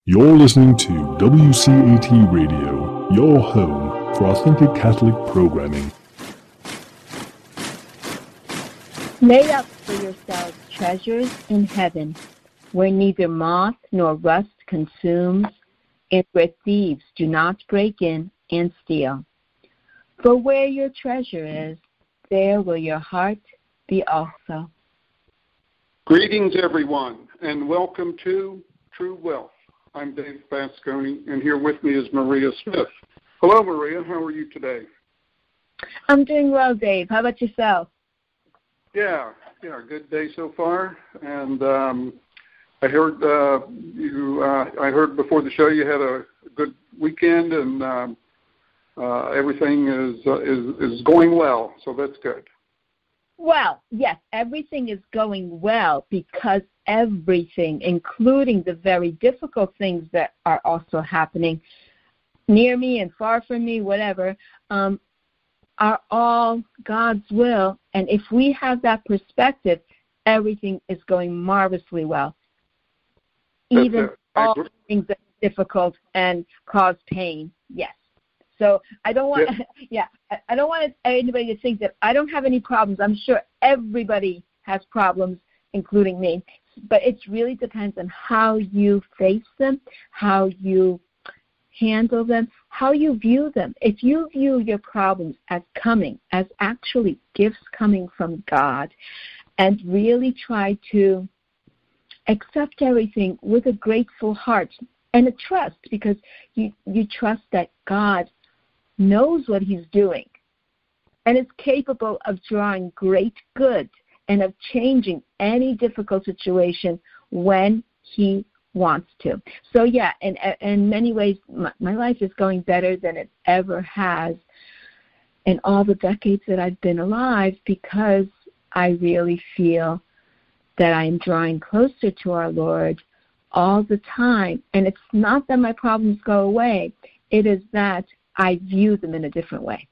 You're listening to WCAT Radio, your home for authentic Catholic programming. Lay up for yourselves treasures in heaven, where neither moth nor rust consumes, and where thieves do not break in and steal. For where your treasure is, there will your heart be also. Greetings, everyone, and welcome to True Wealth. I'm Dave Basconi, and here with me is Maria Smith. Hello, Maria. How are you today? I'm doing well, Dave. How about yourself? Yeah, good day so far. And I heard I heard before the show you had a good weekend, and everything is going well. So that's good. Well, yes, everything is going well because everything, including the very difficult things that are also happening near me and far from me, whatever, are all God's will. And if we have that perspective, everything is going marvelously well. Even all things that are difficult and cause pain, yes. So I don't want, I don't want anybody to think that I don't have any problems. I'm sure everybody has problems, including me. But it really depends on how you face them, how you handle them, how you view them. If you view your problems as actually gifts coming from God, and really try to accept everything with a grateful heart and a trust, because you trust that God knows what he's doing and is capable of drawing great good and of changing any difficult situation when he wants to. So yeah, and in many ways, my life is going better than it ever has in all the decades that I've been alive, because I really feel that I am drawing closer to our Lord all the time. And it's not that my problems go away. It is that I view them in a different way.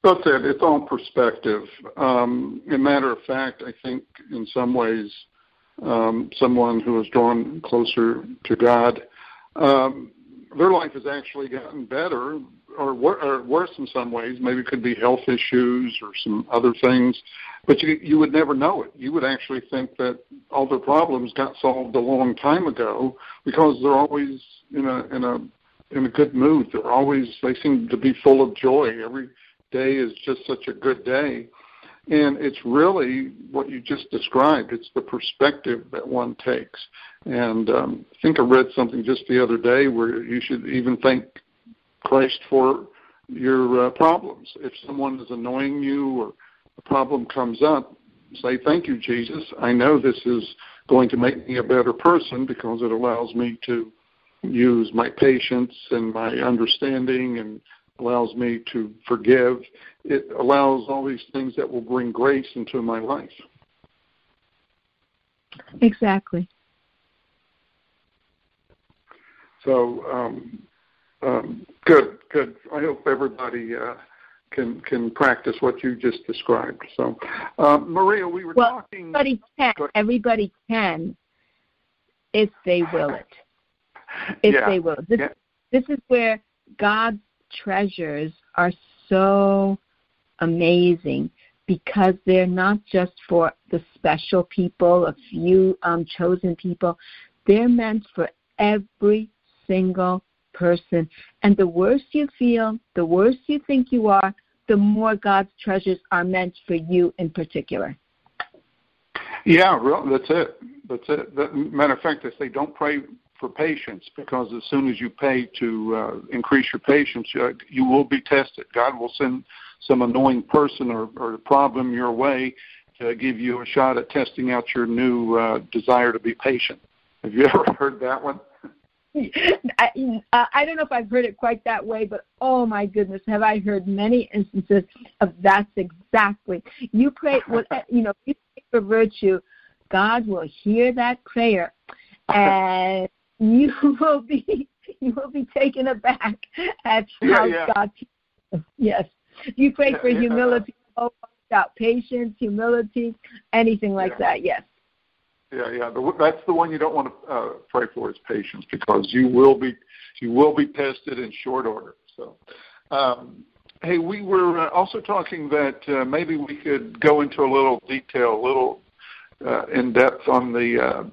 That's it. It's all perspective. As a matter of fact, I think in some ways, someone who has drawn closer to God, their life has actually gotten better or worse in some ways. Maybe it could be health issues or some other things, but you would never know it. You would actually think that all their problems got solved a long time ago, because they're always in a good mood. They seem to be full of joy. Every day is just such a good day. And it's really what you just described. It's the perspective that one takes. And I think I read something just the other day where you should even thank Christ for your problems. If someone is annoying you or a problem comes up, say, thank you, Jesus. I know this is going to make me a better person, because it allows me to use my patience and my understanding, and allows me to forgive. It allows all these things that will bring grace into my life. Exactly. So, good. I hope everybody can practice what you just described. So, Maria, we were talking. Everybody can, if they will it. If they will. This is where God's treasures are so amazing, because they're not just for the special people, a few chosen people. They're meant for every single person. And the worse you feel, the worse you think you are, the more God's treasures are meant for you in particular. Yeah, that's it. Matter of fact, they say don't pray for patience, because as soon as you pay to increase your patience, you will be tested. God will send some annoying person or problem your way to give you a shot at testing out your new desire to be patient. Have you ever heard that one? I don't know if I've heard it quite that way, but oh my goodness, have I heard many instances of that's exactly. You pray, you pray for virtue, God will hear that prayer, and you will be taken aback at how God. Yes, you pray for humility, about patience, humility, anything like that. Yes. Yeah. That's the one you don't want to pray for is patience, because you will be tested in short order. So, hey, we were also talking that maybe we could go into a little detail, a little in depth on the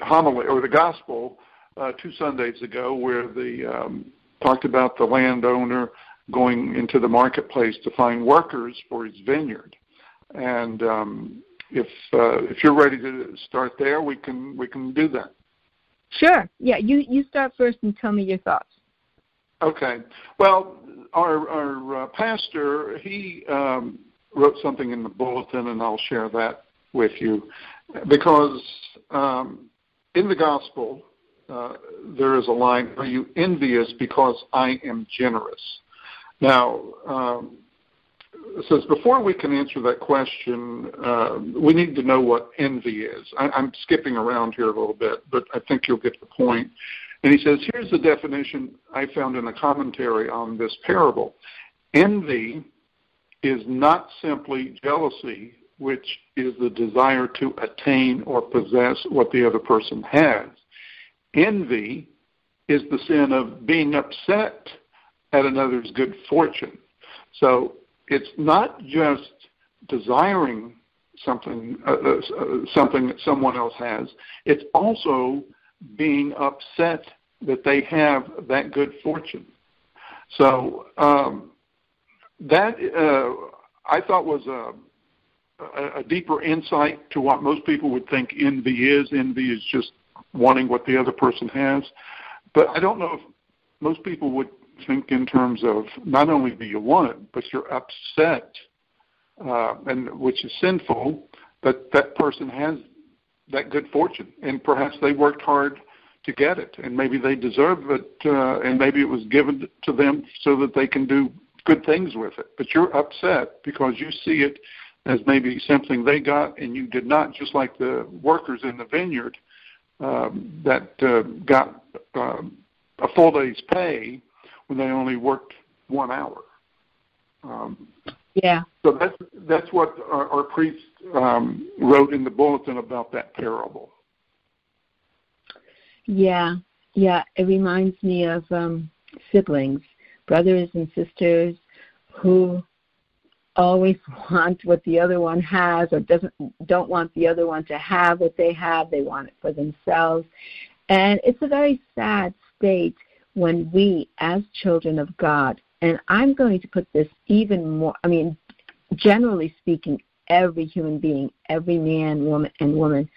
homily or the gospel 2 Sundays ago, where the talked about the landowner going into the marketplace to find workers for his vineyard. And if you're ready to start there, we can do that. Sure. Yeah, you start first and tell me your thoughts. Okay. Well, our pastor, he wrote something in the bulletin, and I'll share that with you, because in the gospel, there is a line, "Are you envious because I am generous?" Now, it says before we can answer that question, we need to know what envy is. I'm skipping around here a little bit, but I think you'll get the point. And he says, here's the definition I found in a commentary on this parable. Envy is not simply jealousy, which is the desire to attain or possess what the other person has. Envy is the sin of being upset at another's good fortune. So it's not just desiring something that someone else has. It's also being upset that they have that good fortune. So that I thought was a deeper insight to what most people would think envy is. Envy is just wanting what the other person has. But I don't know if most people would think in terms of not only do you want it, but you're upset, and which is sinful, but that person has that good fortune, and perhaps they worked hard to get it, and maybe they deserve it, and maybe it was given to them so that they can do good things with it. But you're upset because you see it as maybe something they got and you did not, just like the workers in the vineyard that got a full day's pay when they only worked 1 hour. Yeah. So that's what our priest wrote in the bulletin about that parable. Yeah. It reminds me of siblings, brothers and sisters who always want what the other one has, or don't want the other one to have what they have. They want it for themselves. And it's a very sad state when we, as children of God, and I'm going to put this even more, generally speaking, every human being, every man, woman, and woman,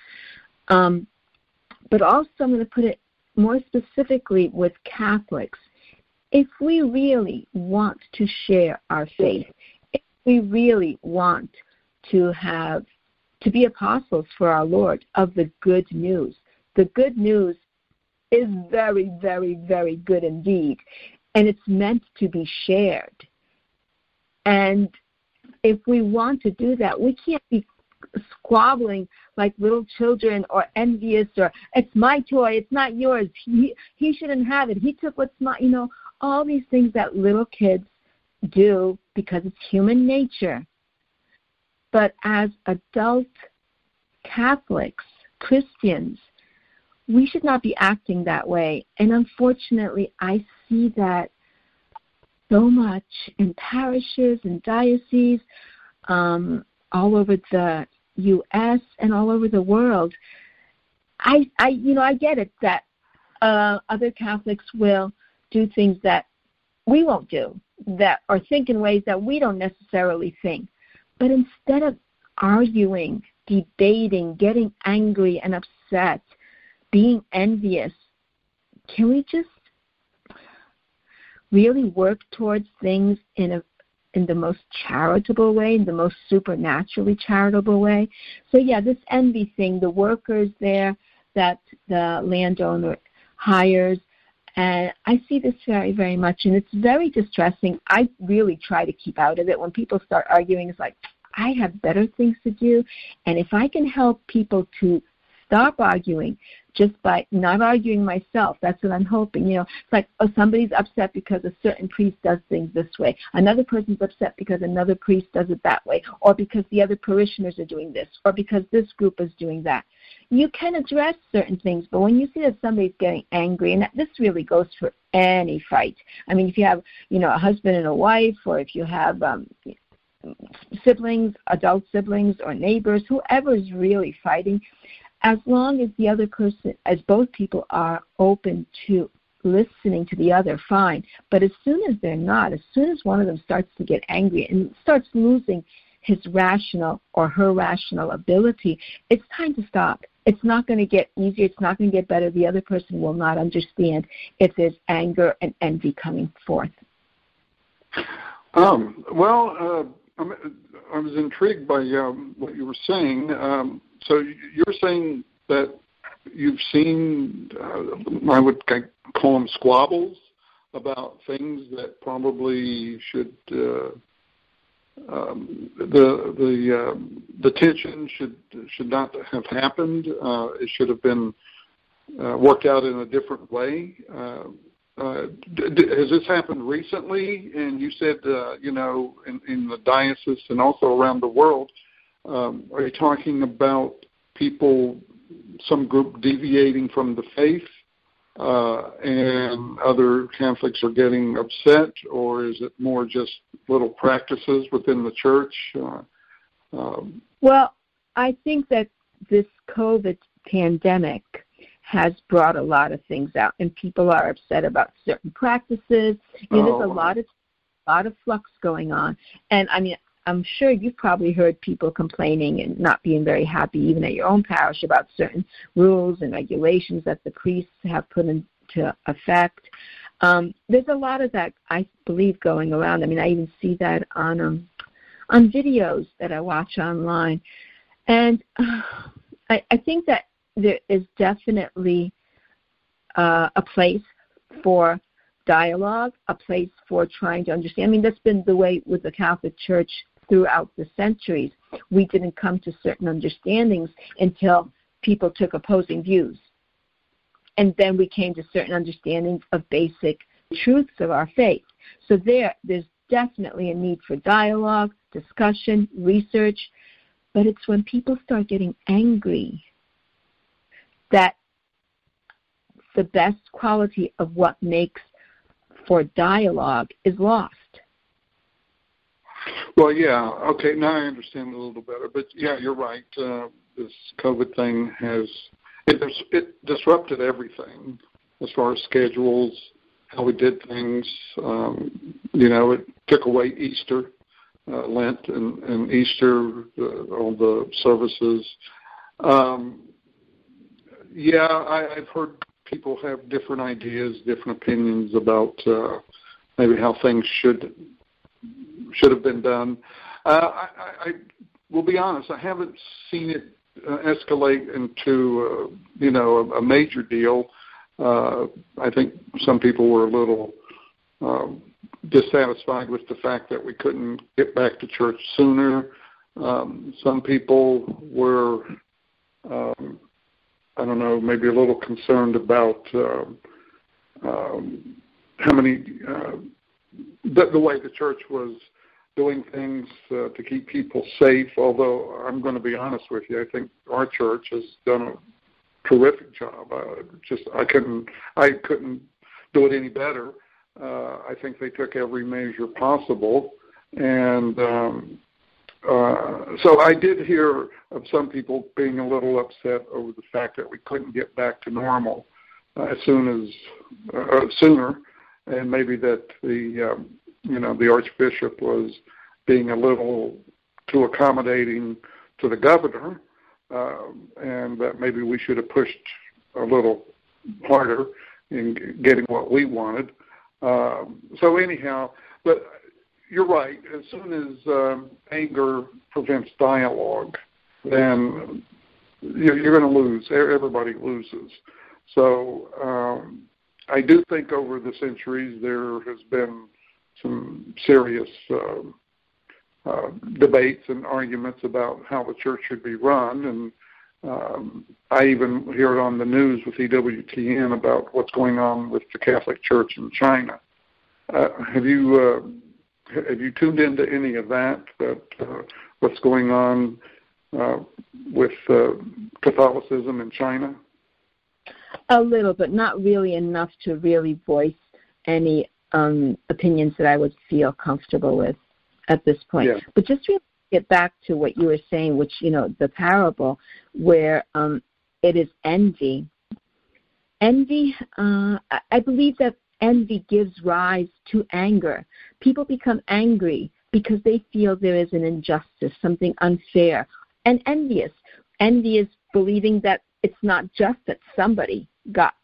but also I'm going to put it more specifically with Catholics. If we really want to share our faith, if we really want to be apostles for our Lord of the good news is very, very, very good indeed, and it's meant to be shared. And if we want to do that, we can't be squabbling like little children or envious, or it's my toy, it's not yours, he shouldn't have it, he took what's mine, all these things that little kids do because it's human nature. But as adult Catholics, Christians, we should not be acting that way. And unfortunately, I see that so much in parishes and dioceses, all over the U.S. and all over the world. I get it that other Catholics will do things that we won't do, or think in ways that we don't necessarily think. But instead of arguing, debating, getting angry and upset, being envious, can we just really work towards things in the most charitable way, in the most supernaturally charitable way? So yeah, this envy thing, the workers there that the landowner hires, and I see this very, very much, and it's very distressing. I really try to keep out of it. When people start arguing, it's like, I have better things to do, and if I can help people to stop arguing just by not arguing myself, that's what I'm hoping. It's like, somebody's upset because a certain priest does things this way. Another person's upset because another priest does it that way, or because the other parishioners are doing this, or because this group is doing that. you can address certain things. But when you see that somebody's getting angry, and this really goes for any fight. I mean, if you have, a husband and a wife, or if you have siblings, adult siblings, or neighbors, whoever is really fighting, as long as the other person, as both people are open to listening to the other, fine. But as soon as they're not, as soon as one of them starts to get angry and starts losing his rational or her rational ability, it's time to stop. It's not going to get easier. It's not going to get better. The other person will not understand if there's anger and envy coming forth. I was intrigued by what you were saying. So you're saying that you've seen, I would call them squabbles about things that probably should, the tension should not have happened. It should have been worked out in a different way. Has this happened recently? And you said, in the diocese and also around the world, are you talking about people, some group deviating from the faith, and other Catholics are getting upset, or is it more just little practices within the church? Well, I think that this COVID pandemic has brought a lot of things out, and people are upset about certain practices. There's a lot of flux going on, and I mean, I'm sure you've probably heard people complaining and not being very happy, even at your own parish, about certain rules and regulations that the priests have put into effect. There's a lot of that, I believe, going around. I mean, I even see that on videos that I watch online, and I think that there is definitely a place for dialogue, a place for trying to understand. I mean, that's been the way with the Catholic Church throughout the centuries. We didn't come to certain understandings until people took opposing views. And then we came to certain understandings of basic truths of our faith. So there's definitely a need for dialogue, discussion, research, but it's when people start getting angry that the best quality of what makes for dialogue is lost. Well, yeah, okay, now I understand a little better. But, yeah, you're right. This COVID thing it disrupted everything as far as schedules, how we did things. It took away Easter, Lent and Easter, all the services. I've heard people have different ideas, different opinions about maybe how things should have been done. I will be honest, I haven't seen it escalate into a major deal. I think some people were a little dissatisfied with the fact that we couldn't get back to church sooner. Some people were I don't know, maybe a little concerned about how many, the way the church was doing things to keep people safe, although I'm going to be honest with you, I think our church has done a terrific job. I couldn't do it any better. I think they took every measure possible, and so I did hear of some people being a little upset over the fact that we couldn't get back to normal sooner, and maybe that the Archbishop was being a little too accommodating to the governor, and that maybe we should have pushed a little harder in getting what we wanted. So anyhow, but you're right. As soon as anger prevents dialogue, then you're going to lose. Everybody loses. So I do think over the centuries there has been some serious debates and arguments about how the church should be run, and I even hear it on the news with EWTN about what's going on with the Catholic Church in China. Have you tuned into any of that? What's going on with Catholicism in China? A little, but not really enough to really voice any opinions that I would feel comfortable with at this point. Yeah. But just to get back to what you were saying, which, the parable where it is envy. Envy, I believe that envy gives rise to anger. People become angry because they feel there is an injustice, something unfair, and envious. Envy is believing that it's not just that somebody got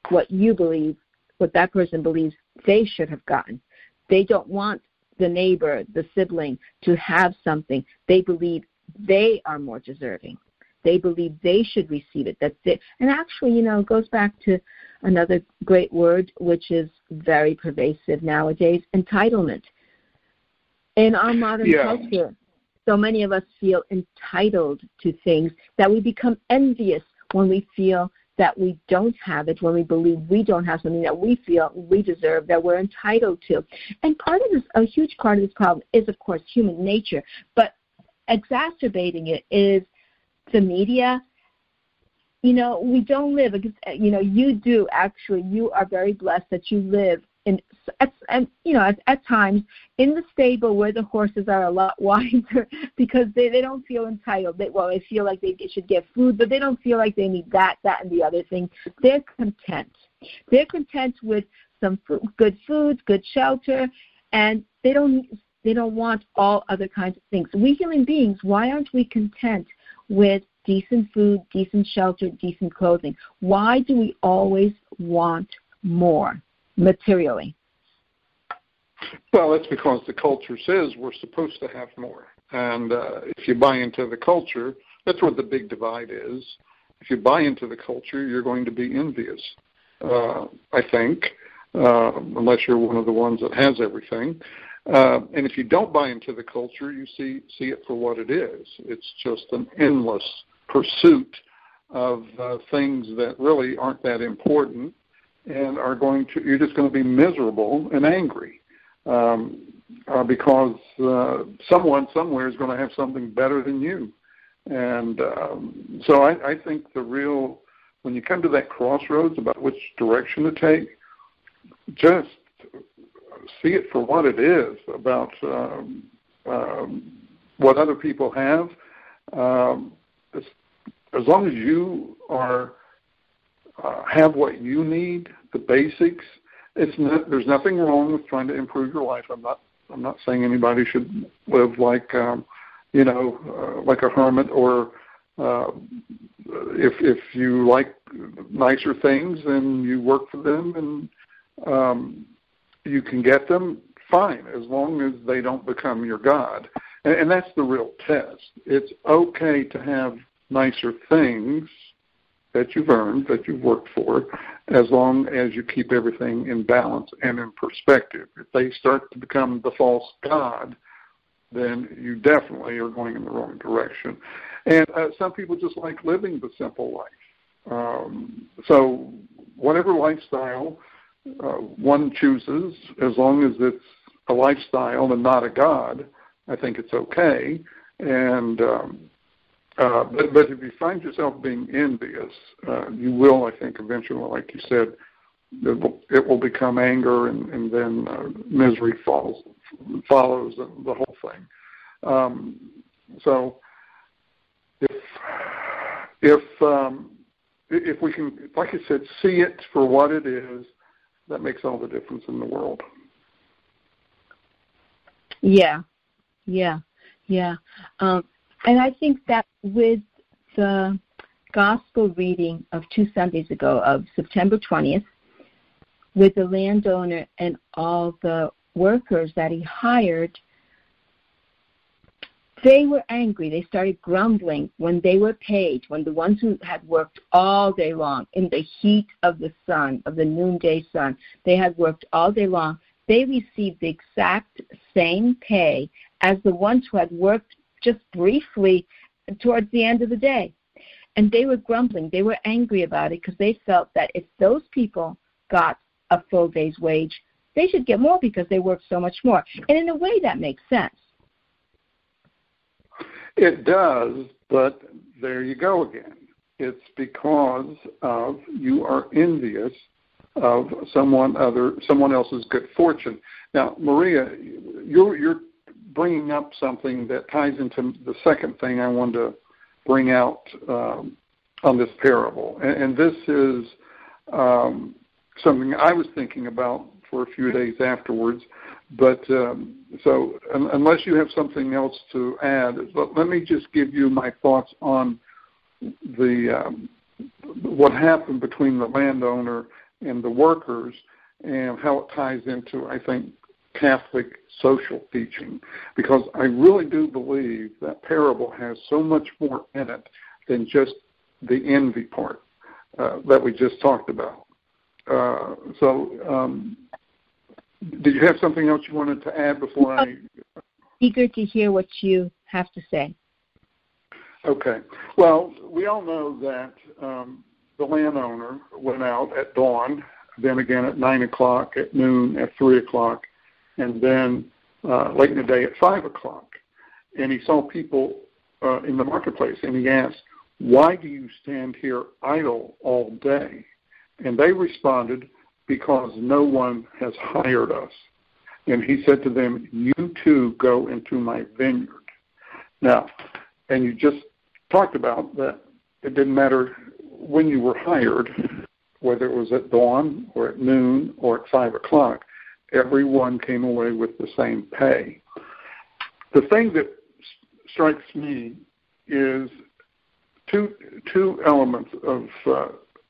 what you believe, what that person believes they should have gotten. They don't want the neighbor, the sibling, to have something. They believe they are more deserving. They believe they should receive it. That's it. And actually, it goes back to another great word, which is very pervasive nowadays, entitlement. In our modern culture, so many of us feel entitled to things that we become envious when we feel that we don't have it, when we believe we don't have something that we feel we deserve, that we're entitled to. And part of this, a huge part of this problem is, of course, human nature, but exacerbating it is the media. We don't live, you do actually, you are very blessed that you live at times in the stable where the horses are a lot wiser because they don't feel entitled. They feel like they should get food, but they don't feel like they need that, and the other thing. They're content. They're content with some good food, good shelter, and they don't want all other kinds of things. We human beings, why aren't we content with decent food, decent shelter, decent clothing? Why do we always want more materially? Well, that's because the culture says we're supposed to have more. And if you buy into the culture, that's where the big divide is. If you buy into the culture, you're going to be envious, I think, unless you're one of the ones that has everything. And if you don't buy into the culture, you see it for what it is. It's just an endless pursuit of things that really aren't that important and you're just going to be miserable and angry because someone somewhere is going to have something better than you. And so I think when you come to that crossroads about which direction to take, just see it for what it is about what other people have. As long as you have what you need, the basics, there's nothing wrong with trying to improve your life. I'm not saying anybody should live like like a hermit, or if you like nicer things and you work for them and you can get them, fine, as long as they don't become your God. And that's the real test. It's okay to have nicer things that you've earned, that you've worked for, as long as you keep everything in balance and in perspective. If they start to become the false God, then you definitely are going in the wrong direction. And some people just like living the simple life. So whatever lifestyle one chooses, as long as it's a lifestyle and not a God, I think it's okay. And but if you find yourself being envious, you will, I think, eventually, like you said, it will become anger, and then misery follows and the whole thing. So if we can, like I said, see it for what it is, that makes all the difference in the world. Yeah. And I think that with the gospel reading of 2 Sundays ago, of September 20th, with the landowner and all the workers that he hired, they were angry. They started grumbling when they were paid, when the ones who had worked all day long in the heat of the sun, of the noonday sun, they had worked all day long. They received the exact same pay as the ones who had worked just briefly towards the end of the day. And they were grumbling. They were angry about it because they felt that if those people got a full day's wage, they should get more because they worked so much more. And in a way, that makes sense. It does, but there you go again. It's because of you are envious of someone else's good fortune. Now, Maria, you're bringing up something that ties into the second thing I wanted to bring out on this parable, and this is something I was thinking about for a few days afterwards. But so unless you have something else to add, let me just give you my thoughts on what happened between the landowner and the workers and how it ties into, I think, Catholic social teaching, because I really do believe that parable has so much more in it than just the envy part that we just talked about. Did you have something else you wanted to add before I... Eager to hear what you have to say. Okay. Well, we all know that the landowner went out at dawn, then again at 9 o'clock, at noon, at 3 o'clock, and then late in the day at 5 o'clock. And he saw people in the marketplace, and he asked, "Why do you stand here idle all day?" And they responded, "Because no one has hired us." And he said to them, "You too go into my vineyard." Now, and you just talked about that it didn't matter when you were hired, whether it was at dawn or at noon or at 5 o'clock, everyone came away with the same pay. The thing that strikes me is two elements of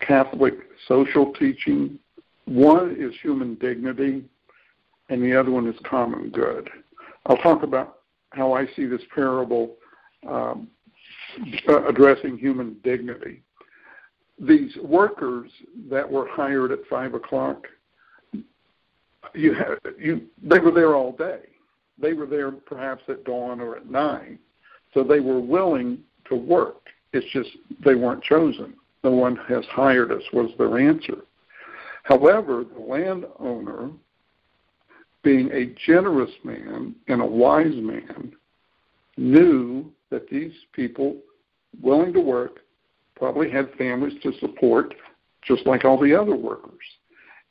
Catholic social teaching. One is human dignity, and the other one is common good. I'll talk about how I see this parable addressing human dignity. These workers that were hired at 5 o'clock, they were there all day. They were there perhaps at dawn or at 9. So they were willing to work. It's just they weren't chosen. No one has hired us was their answer. However, the landowner, being a generous man and a wise man, knew that these people willing to work probably had families to support, just like all the other workers.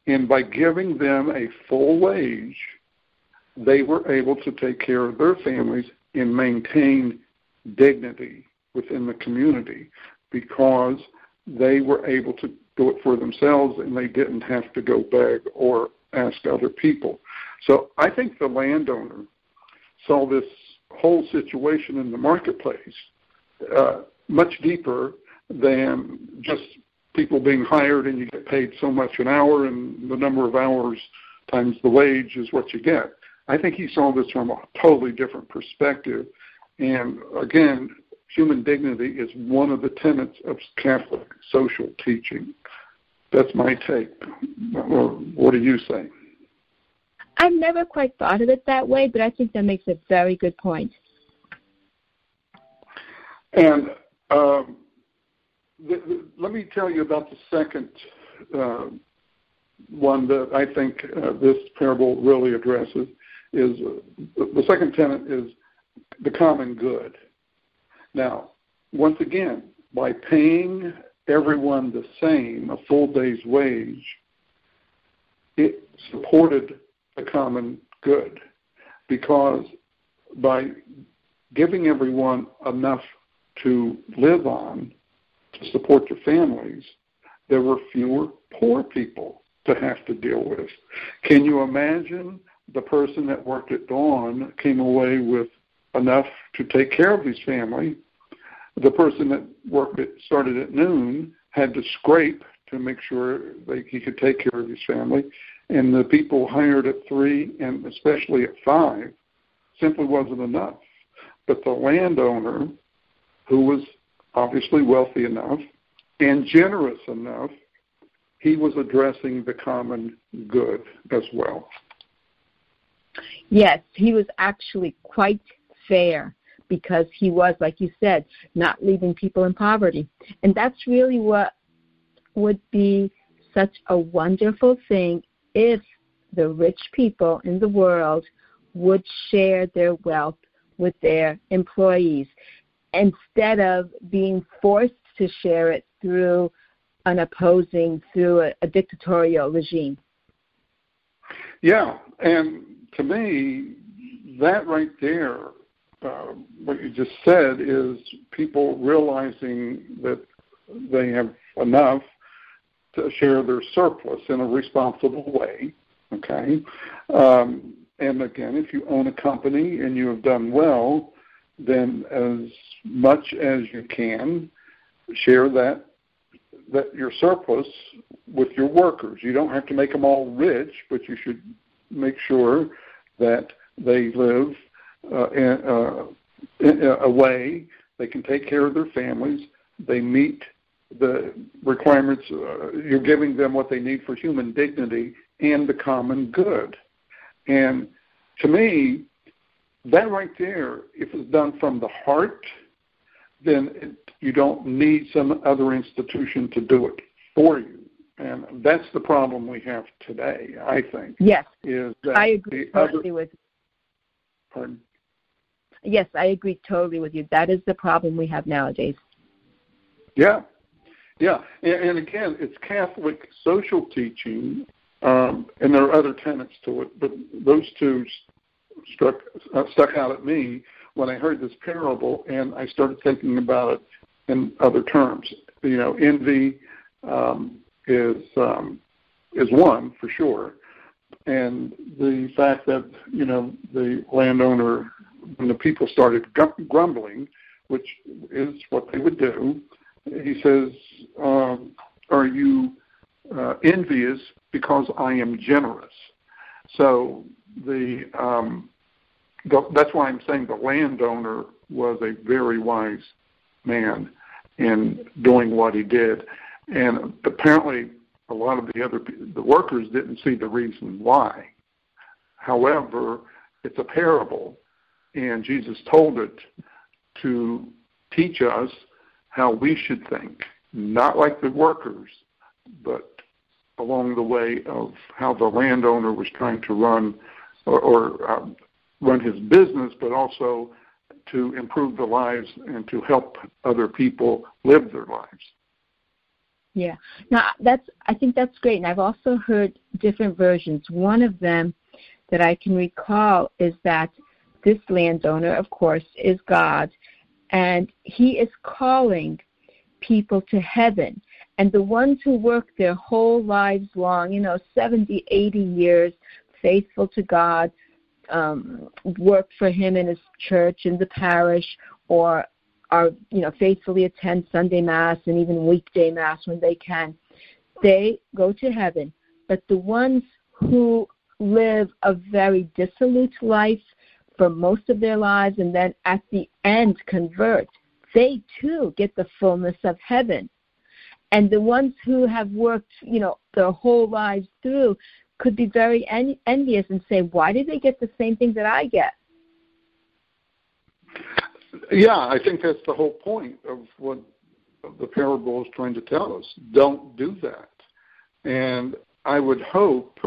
And by giving them a full wage, they were able to take care of their families and maintain dignity within the community because they were able to do it for themselves and they didn't have to go beg or ask other people. So I think the landowner saw this whole situation in the marketplace much deeper than just people being hired and you get paid so much an hour and the number of hours times the wage is what you get. I think he saw this from a totally different perspective. And again, human dignity is one of the tenets of Catholic social teaching. That's my take. What do you say? I've never quite thought of it that way, but I think that makes a very good point. And let me tell you about the second one that I think this parable really addresses. Is the second tenet is the common good. Now, once again, by paying everyone the same, a full day's wage, it supported the common good because by giving everyone enough to live on, to support their families, there were fewer poor people to have to deal with. Can you imagine the person that worked at dawn came away with enough to take care of his family? The person that started at noon had to scrape to make sure he could take care of his family. And the people hired at 3 and especially at 5 simply wasn't enough. But the landowner, who was obviously wealthy enough and generous enough, he was addressing the common good as well. Yes, he was actually quite fair because he was, like you said, not leaving people in poverty. And that's really what would be such a wonderful thing if the rich people in the world would share their wealth with their employees. instead of being forced to share it through a dictatorial regime. Yeah, and to me, that right there, what you just said, is people realizing that they have enough to share their surplus in a responsible way, okay? And again, if you own a company and you have done well, then as much as you can, share that your surplus with your workers. You don't have to make them all rich, but you should make sure that they live in a way they can take care of their families. They meet the requirements. You're giving them what they need for human dignity and the common good. And to me, that right there, if it's done from the heart, then you don't need some other institution to do it for you. And that's the problem we have today, I think. Yes, is that I agree totally with you. Pardon? Yes, I agree totally with you. That is the problem we have nowadays. Yeah. And again, it's Catholic social teaching, and there are other tenets to it, but those two stuck out at me when I heard this parable, and I started thinking about it in other terms. Envy is one for sure, and the fact that the landowner, when the people started grumbling, which is what they would do, he says, "Are you envious because I am generous?" So that's why I'm saying the landowner was a very wise man in doing what he did. And apparently a lot of the workers didn't see the reason why. However, it's a parable, and Jesus told it to teach us how we should think, not like the workers, but along the way of how the landowner was trying to run his business, but also to improve the lives and to help other people live their lives. Yeah. Now, I think that's great. And I've also heard different versions. One of them that I can recall is that this landowner, of course, is God, and he is calling people to heaven. And the ones who work their whole lives long, 70, 80 years, faithful to God, work for him in his church, in the parish, or faithfully attend Sunday Mass and even weekday Mass when they can, they go to heaven. But the ones who live a very dissolute life for most of their lives and then at the end convert, they too get the fullness of heaven. And the ones who have worked, their whole lives through could be very envious and say, why did they get the same thing that I get? Yeah, I think that's the whole point of what the parable is trying to tell us. Don't do that. And I would hope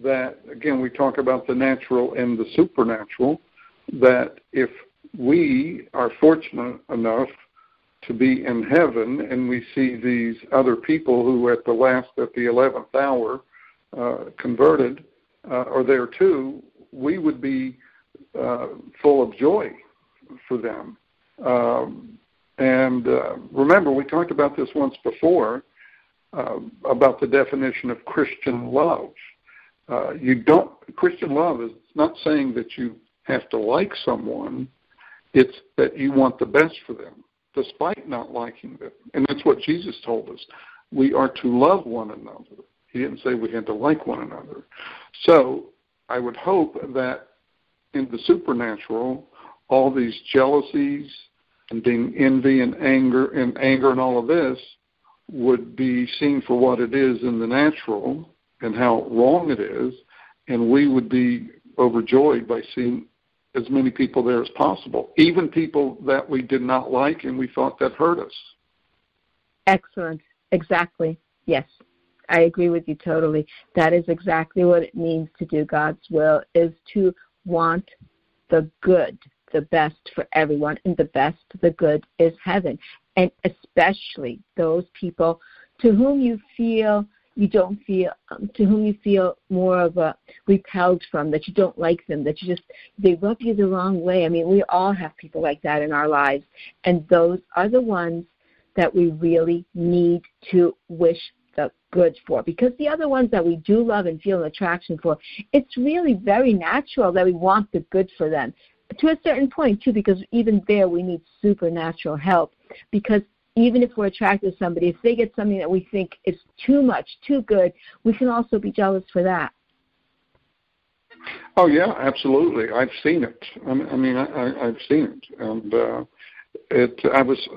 that, again, we talk about the natural and the supernatural, that if we are fortunate enough to be in heaven and we see these other people who at the 11th hour converted are there too, we would be full of joy for them. And remember, we talked about this once before, about the definition of Christian love. Christian love is not saying that you have to like someone, it's that you want the best for them, despite not liking them. And that's what Jesus told us. We are to love one another. He didn't say we had to like one another. So I would hope that in the supernatural, all these jealousies and being envy and anger and all of this would be seen for what it is in the natural and how wrong it is, and we would be overjoyed by seeing as many people there as possible, even people that we did not like and we thought that hurt us. Excellent. Exactly. Yes. I agree with you totally. That is exactly what it means to do God's will, is to want the good the best for everyone, and the best, the good, is heaven. And especially those people to whom you feel to whom you feel more of a repelled from, that you don't like them, that they rub you the wrong way. I mean, we all have people like that in our lives, and those are the ones that we really need to wish the good for, because the other ones that we do love and feel an attraction for, it's really very natural that we want the good for them to a certain point too, because even there we need supernatural help, because even if we're attracted to somebody, if they get something that we think is too much, too good, we can also be jealous for that. Oh yeah, absolutely. I've seen it. I've seen it, and I was,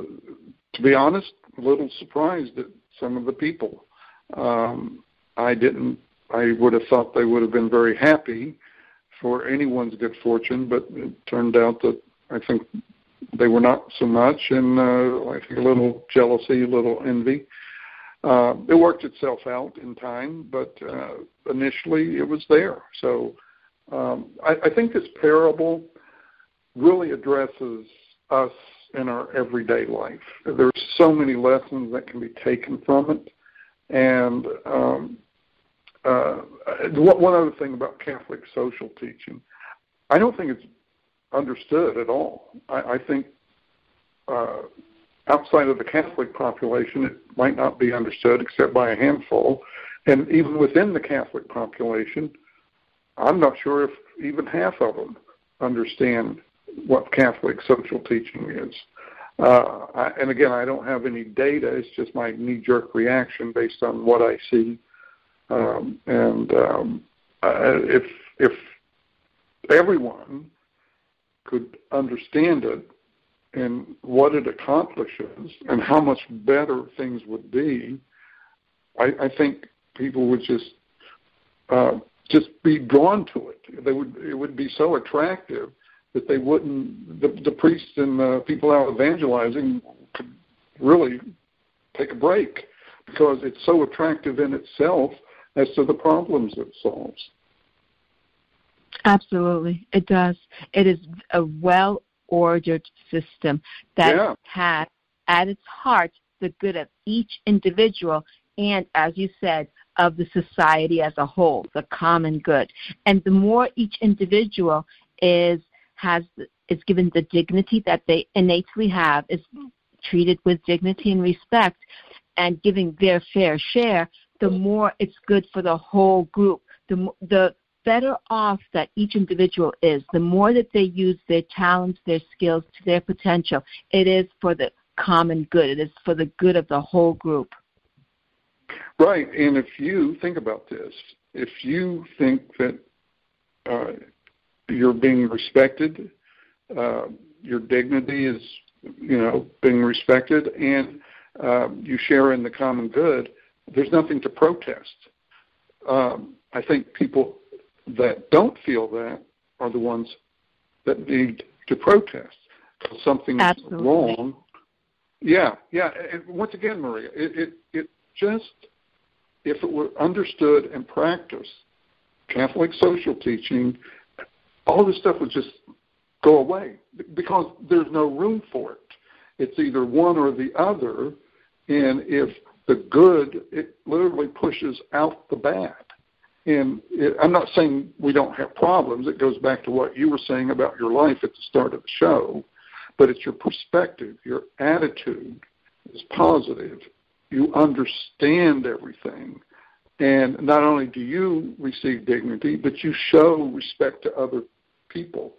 to be honest, a little surprised at some of the people. I would have thought they would have been very happy for anyone's good fortune, but it turned out that I think they were not so much, and I think a little jealousy, a little envy. It worked itself out in time, but initially it was there. So I think this parable really addresses us in our everyday life. There's so many lessons that can be taken from it. And one other thing about Catholic social teaching, I don't think it's understood at all. I think outside of the Catholic population, it might not be understood except by a handful. And even within the Catholic population, I'm not sure if even half of them understand what Catholic social teaching is. And again, I don't have any data. It's just my knee-jerk reaction based on what I see. If everyone could understand it and what it accomplishes and how much better things would be, I think people would just be drawn to it. It would be so attractive that they wouldn't. The priests and the people out evangelizing could really take a break, because it's so attractive in itself as to the problems it solves. Absolutely, it does. It is a well-ordered system that has at its heart the good of each individual and, as you said, of the society as a whole, the common good. And the more each individual is given the dignity that they innately have, is treated with dignity and respect, and giving their fair share, the more it's good for the whole group. The better off that each individual is, the more that they use their talents, their skills to their potential. It is for the common good. It is for the good of the whole group. Right, and if you think about this, if you think that you're being respected, your dignity is, being respected, and you share in the common good, there's nothing to protest. I think people that don't feel that are the ones that need to protest because something's wrong. Yeah. And once again, Maria, it just, if it were understood and practiced, Catholic social teaching, all this stuff would just go away because there's no room for it. It's either one or the other, and if the good, it literally pushes out the bad. And I'm not saying we don't have problems. It goes back to what you were saying about your life at the start of the show, but it's your perspective, your attitude is positive. You understand everything. And not only do you receive dignity, but you show respect to other people.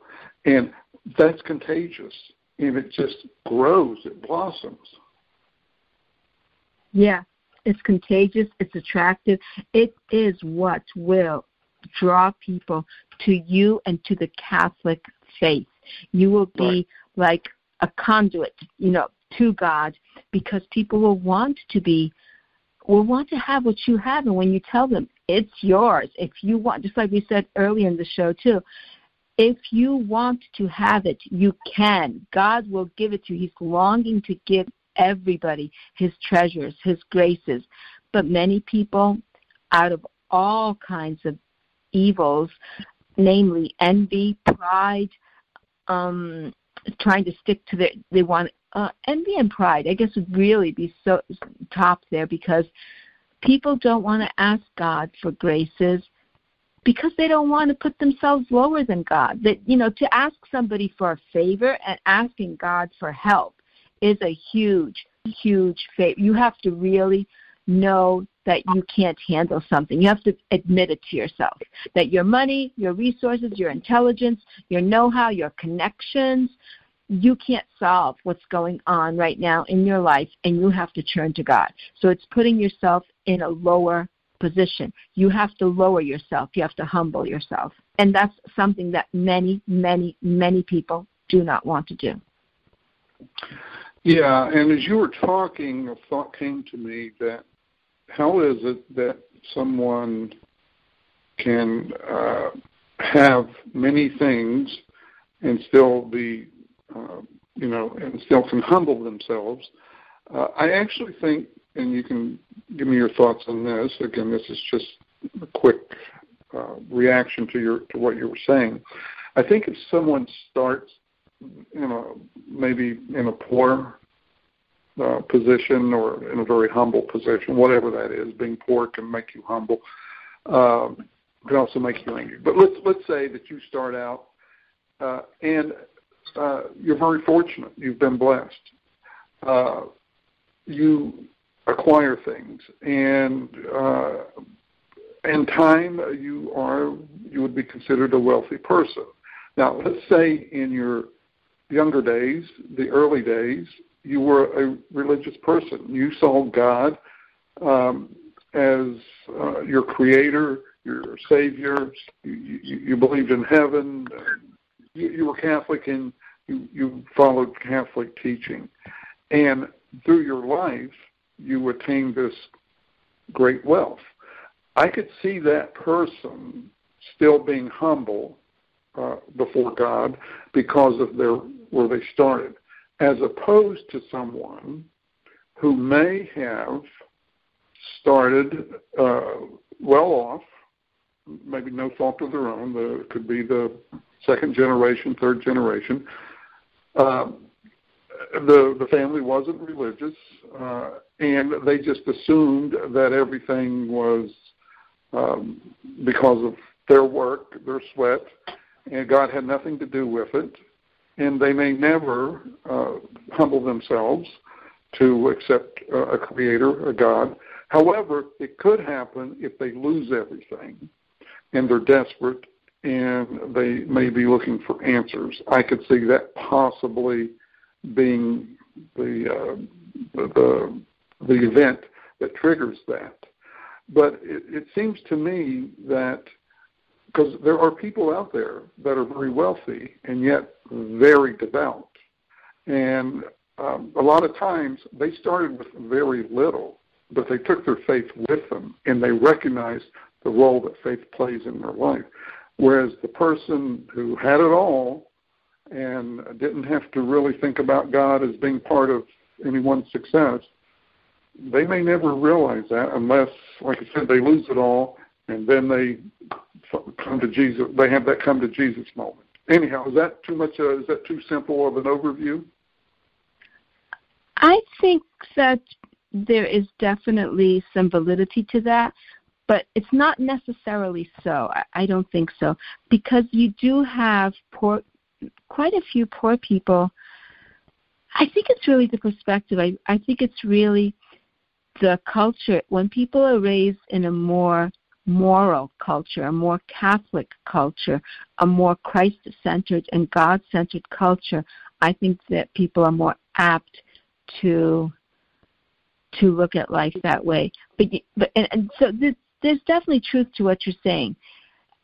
And that's contagious. And it just grows. It blossoms. Yeah, it's contagious. It's attractive. It is what will draw people to you and to the Catholic faith. You will be like a conduit, to God, because people will want to have what you have. And when you tell them it's yours, if you want, just like we said earlier in the show too, if you want to have it, you can. God will give it to you. He's longing to give everybody his treasures, his graces. But many people, out of all kinds of evils, namely envy, pride, trying to stick to they want envy and pride, I guess, would really be so top there, because people don't want to ask God for graces because they don't want to put themselves lower than God. That, to ask somebody for a favor and asking God for help is a huge, huge favor. You have to really know that you can't handle something. You have to admit it to yourself, that your money, your resources, your intelligence, your know-how, your connections, you can't solve what's going on right now in your life, and you have to turn to God. So it's putting yourself in a lower position. You have to lower yourself. You have to humble yourself. And that's something that many, many, many people do not want to do. Yeah, and as you were talking, a thought came to me that how is it that someone can have many things and still be, and still can humble themselves? I actually think, and you can give me your thoughts on this. Again, this is just a quick reaction to what you were saying. I think if someone starts, maybe in a poor position or in a very humble position, whatever that is, being poor can make you humble. Can also make you angry. But let's say that you start out and you're very fortunate. You've been blessed. You acquire things, and in time you would be considered a wealthy person. Now, let's say in your younger days, the early days, you were a religious person. You saw God as your creator, your savior. You believed in heaven. You were Catholic, and you followed Catholic teaching. And through your life, you attained this great wealth. I could see that person still being humble before God because of where they started, as opposed to someone who may have started well off, maybe no fault of their own. It could be the second generation, third generation. The family wasn't religious, and they just assumed that everything was because of their work, their sweat, and God had nothing to do with it. And they may never humble themselves to accept a creator, a God. However, it could happen if they lose everything and they're desperate and they may be looking for answers. I could see that possibly being the event that triggers that. But it seems to me that, because there are people out there that are very wealthy and yet very devout. And a lot of times they started with very little, but they took their faith with them, and they recognized the role that faith plays in their life. Whereas the person who had it all and didn't have to really think about God as being part of anyone's success, they may never realize that unless, like I said, they lose it all, and then they come to Jesus. They have that come to Jesus moment. Anyhow, is that too much? Is that too simple of an overview? I think that there is definitely some validity to that, but it's not necessarily so. I don't think so, because you do have quite a few poor people. I think it's really the perspective. I think it's really the culture. When people are raised in a more moral culture, a more Catholic culture, a more Christ-centered and God-centered culture, I think that people are more apt to look at life that way. So there's definitely truth to what you're saying.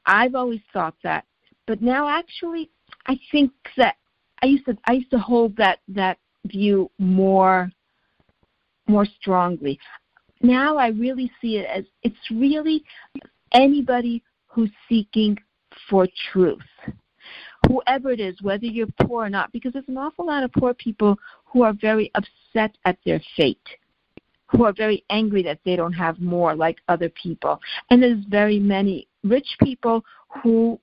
I've always thought that, but now actually I think that I used to hold that view more strongly. Now I really see it as it's really anybody who's seeking for truth, whoever it is, whether you're poor or not, because there's an awful lot of poor people who are very upset at their fate, who are very angry that they don't have more like other people. And there's very many rich people who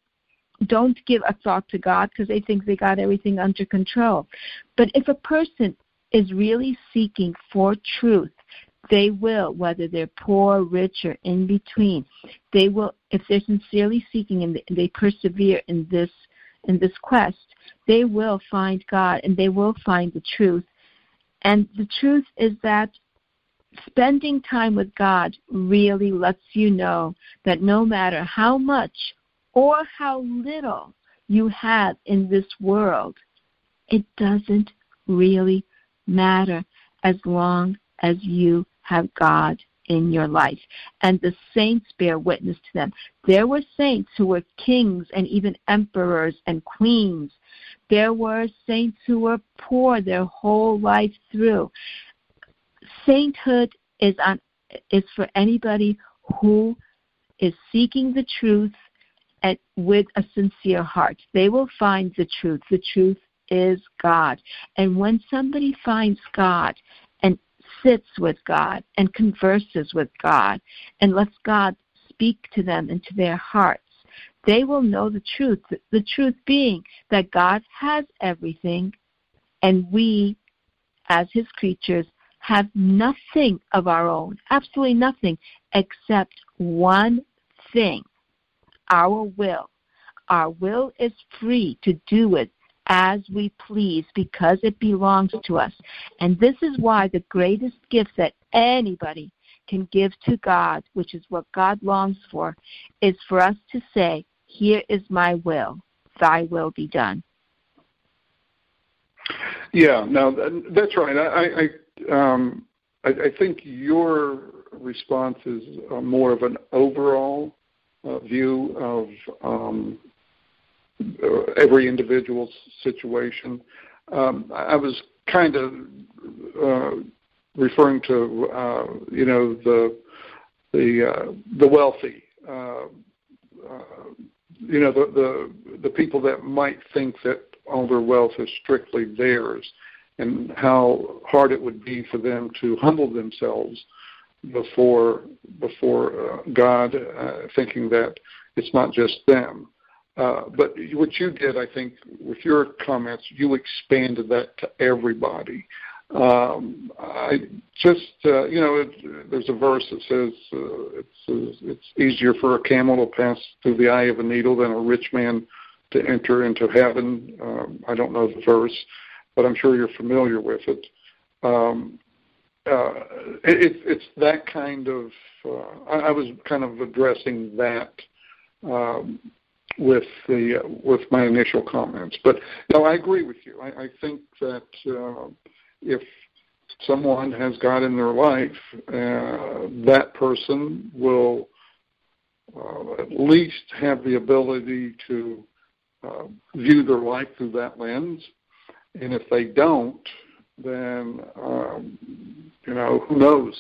don't give a thought to God because they think they got everything under control. But if a person is really seeking for truth, they will, whether they're poor, rich, or in between, they will, if they're sincerely seeking and they persevere in this quest, they will find God and they will find the truth. And the truth is that spending time with God really lets you know that no matter how much or how little you have in this world, it doesn't really matter as long as you have God in your life. And the saints bear witness to them. There were saints who were kings and even emperors and queens. There were saints who were poor their whole life through. Sainthood is for anybody who is seeking the truth and with a sincere heart. They will find the truth. The truth is God. And when somebody finds God and sits with God and converses with God and lets God speak to them into their hearts, they will know the truth. The truth being that God has everything and we, as his creatures, have nothing of our own, absolutely nothing, except one thing, our will. Our will is free to do it as we please because it belongs to us. And this is why the greatest gift that anybody can give to God, which is what God longs for, is for us to say, here is my will, thy will be done. Yeah, no, that's right. I think your response is more of an overall view of every individual's situation. I was kind of referring to the wealthy, the people that might think that all their wealth is strictly theirs, and how hard it would be for them to humble themselves before God, thinking that it's not just them. But what you did, I think, with your comments, you expanded that to everybody. I just, there's a verse that says it's easier for a camel to pass through the eye of a needle than a rich man to enter into heaven. I don't know the verse, but I'm sure you're familiar with it. It's that kind of. I was kind of addressing that with my initial comments, but no, I agree with you. I think that if someone has God in their life, that person will at least have the ability to view their life through that lens. And if they don't, then, who knows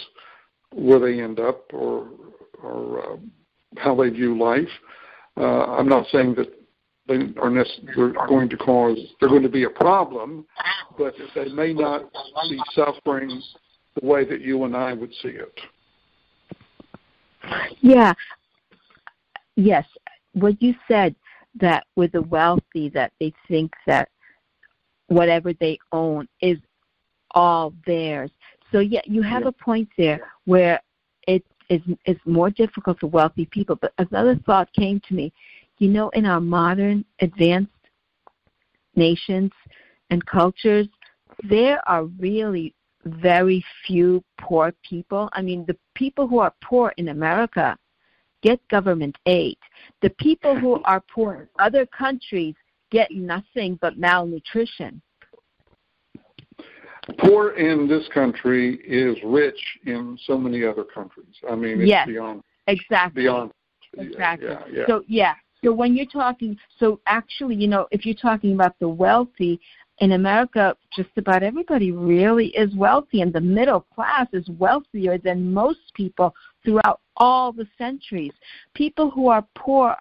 where they end up or how they view life. I'm not saying that they are necessarily going to be a problem, but they may not be suffering the way that you and I would see it. Yeah. Yes. What you said, that with the wealthy, that they think that whatever they own is all theirs. So, yeah, you have a point there where it's more difficult for wealthy people. But another thought came to me. In our modern advanced nations and cultures, there are really very few poor people. I mean, the people who are poor in America get government aid. The people who are poor in other countries get nothing but malnutrition. Poor in this country is rich in so many other countries. I mean, it's beyond. Exactly. Beyond. Exactly. Yeah. So when you're talking, actually, if you're talking about the wealthy, in America, just about everybody really is wealthy, and the middle class is wealthier than most people throughout all the centuries. People who are poor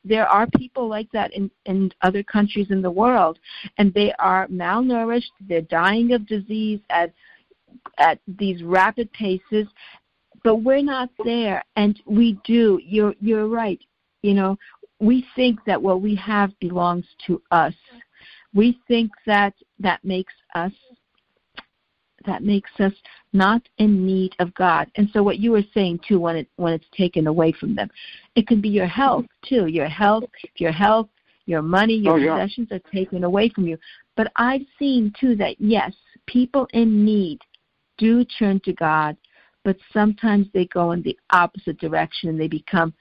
there are people like that in other countries in the world, and they are malnourished. They're dying of disease at these rapid paces, but we're not there, and we do. You're right. we think that what we have belongs to us. We think that makes us not in need of God. And so what you were saying too, when it's taken away from them, it can be your health too. Your health, your money, your possessions are taken away from you. But I've seen too that yes, people in need do turn to God, but sometimes they go in the opposite direction and they become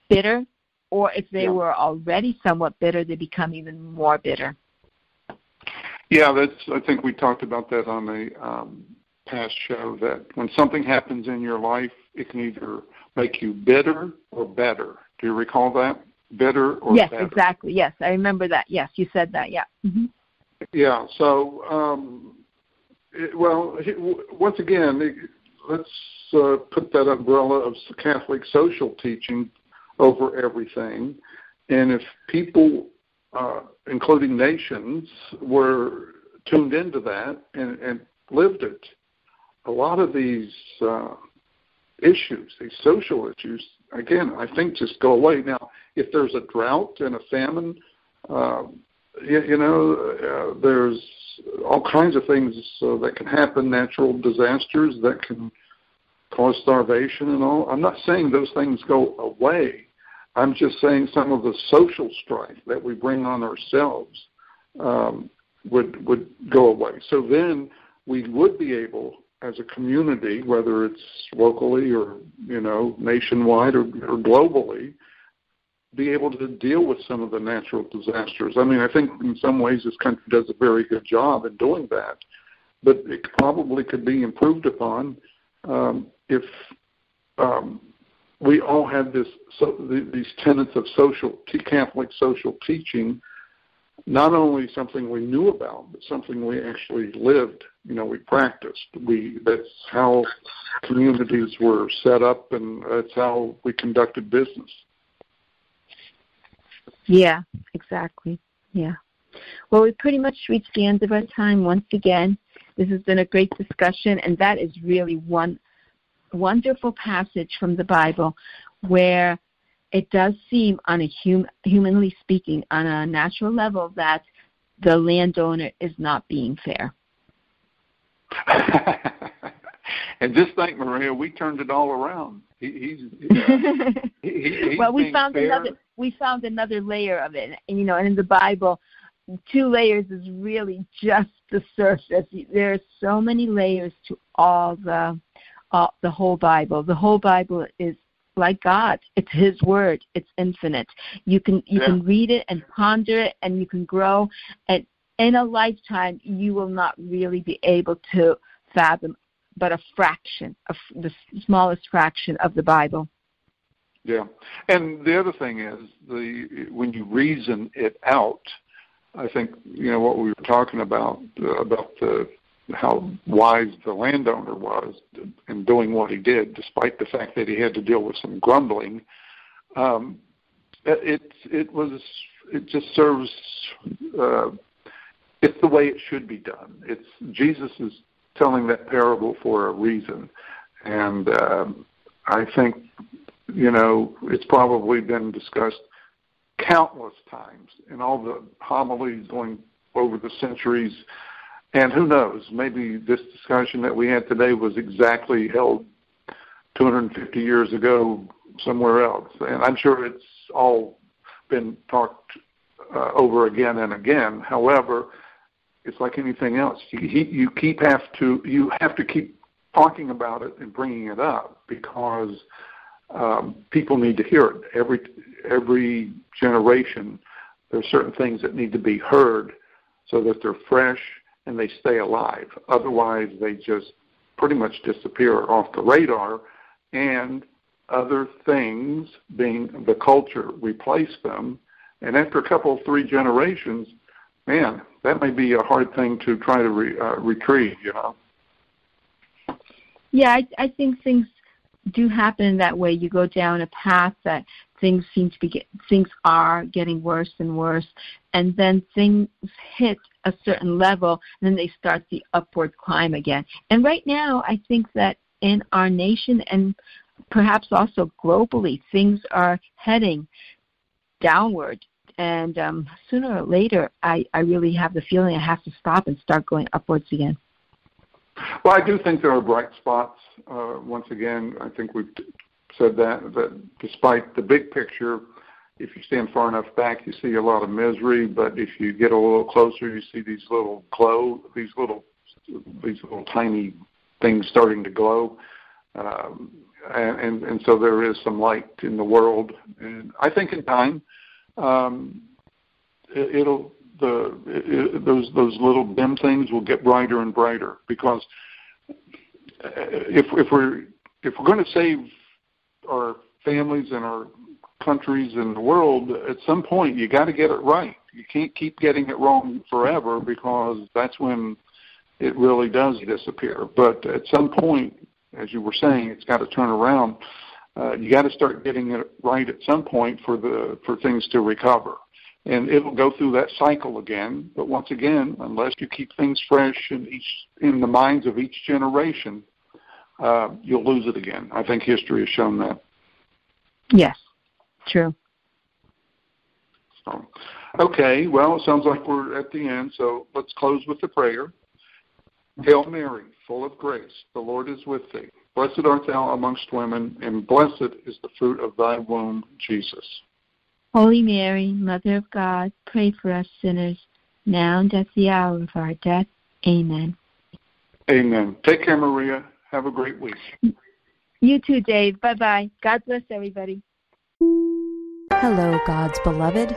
bitter, or if they were already somewhat bitter, they become even more bitter. Yeah, I think we talked about that on a past show, that when something happens in your life, it can either make you bitter or better. Do you recall that? Bitter or better? Yes, exactly. Yes, I remember that. Yes, you said that. Yeah. Mm-hmm. Yeah. So, once again, let's put that umbrella of Catholic social teaching over everything. And if people, including nations, were tuned into that and lived it, a lot of these issues, these social issues, again, I think just go away. Now, if there's a drought and a famine, there's all kinds of things that can happen, natural disasters that can cause starvation and all. I'm not saying those things go away. I'm just saying some of the social strife that we bring on ourselves would go away. So then we would be able, as a community, whether it's locally or nationwide or globally, be able to deal with some of the natural disasters. I mean, I think in some ways this country does a very good job in doing that, but it probably could be improved upon if we all had these tenets of Catholic social teaching, not only something we knew about, but something we actually lived. We practiced. That's how communities were set up, and that's how we conducted business. Yeah, exactly. Yeah. Well, we pretty much reached the end of our time once again. This has been a great discussion, and that is really one wonderful passage from the Bible where it does seem, on a humanly speaking, on a natural level, that the landowner is not being fair. And just think, Maria, we turned it all around. He's well, we found another layer of it, and in the Bible, 2 layers is really just the surface. There are so many layers to all the whole Bible. The whole Bible is like God. It's His Word. It's infinite. You can read it and ponder it, and you can grow. And in a lifetime, you will not really be able to fathom but a fraction, of the smallest fraction of the Bible. Yeah, and the other thing is, when you reason it out, I think what we were talking about how wise the landowner was in doing what he did, despite the fact that he had to deal with some grumbling. It just serves. It's the way it should be done. Jesus is telling that parable for a reason, and I think it's probably been discussed countless times in all the homilies going over the centuries. And who knows, maybe this discussion that we had today was exactly held 250 years ago somewhere else. And I'm sure it's all been talked over again and again. However, it's like anything else. You have to keep talking about it and bringing it up, because people need to hear it. Every generation, there are certain things that need to be heard so that they're fresh and they stay alive. Otherwise, they just pretty much disappear off the radar, and other things, being the culture, replace them. And after a couple, 3 generations, man, that may be a hard thing to try to retrieve, Yeah, I think things do happen that way. You go down a path that things are getting worse and worse, and then things hit a certain level, and then they start the upward climb again. And right now, I think that in our nation and perhaps also globally, things are heading downward. And sooner or later, I really have the feeling I have to stop and start going upwards again. Well, I do think there are bright spots. Once again, I think we've said that despite the big picture, if you stand far enough back, you see a lot of misery. But if you get a little closer, you see these little tiny things starting to glow. And so there is some light in the world. And I think in time, those little dim things will get brighter and brighter, because if we're going to save our families and our countries and the world, at some point you got to get it right. You can't keep getting it wrong forever, because that's when it really does disappear. But at some point, as you were saying, it's got to turn around. You got to start getting it right at some point for things to recover. And it'll go through that cycle again. But once again, unless you keep things fresh in the minds of each generation, you'll lose it again. I think history has shown that. Yes, true. So, okay, well, it sounds like we're at the end, so let's close with the prayer. Hail Mary, full of grace, the Lord is with thee. Blessed art thou amongst women, and blessed is the fruit of thy womb, Jesus. Holy Mary, Mother of God, pray for us sinners, now and at the hour of our death. Amen. Amen. Take care, Maria. Have a great week. You too, Dave. Bye-bye. God bless everybody. Hello, God's beloved.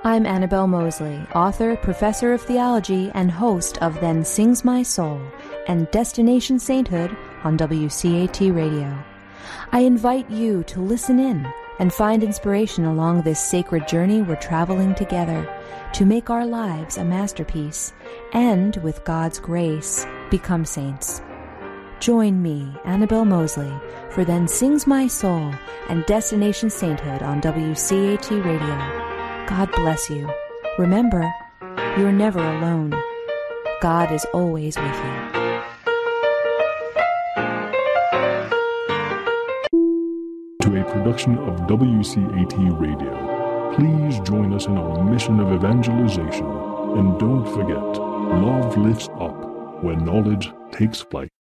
I'm Annabelle Mosley, author, professor of theology, and host of Then Sings My Soul and Destination Sainthood on WCAT Radio. I invite you to listen in and find inspiration along this sacred journey we're traveling together to make our lives a masterpiece and, with God's grace, become saints. Join me, Annabelle Mosley, for Then Sings My Soul and Destination Sainthood on WCAT Radio. God bless you. Remember, you're never alone. God is always with you. To a production of WCAT Radio, please join us in our mission of evangelization. And don't forget, love lifts up when knowledge takes flight.